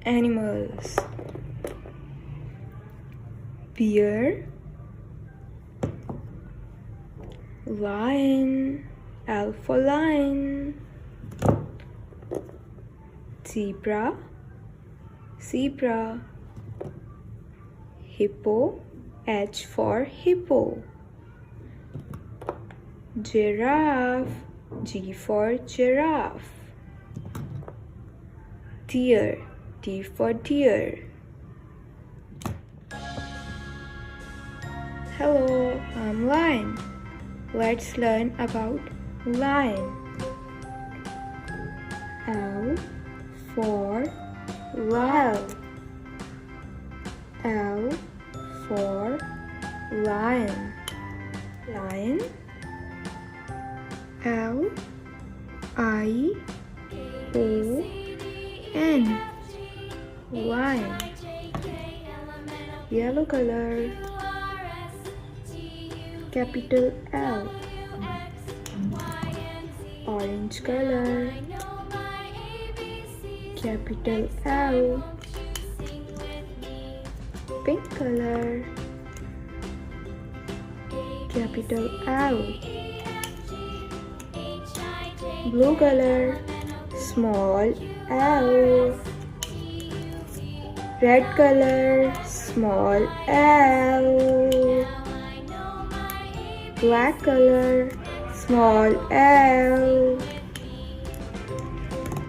animals. Bear, lion, L for lion. Zebra, zebra. Hippo, H for hippo. Giraffe, G for giraffe. Deer, D for deer. Hello, I'm Lion. Let's learn about lion. L for lion. L for lion. Lion. L I O N. Lion. Yellow color. Capital L. Orange color. Capital L. Pink color. Capital L. Blue color. Small L. Red color. Small L. Black color. Small L.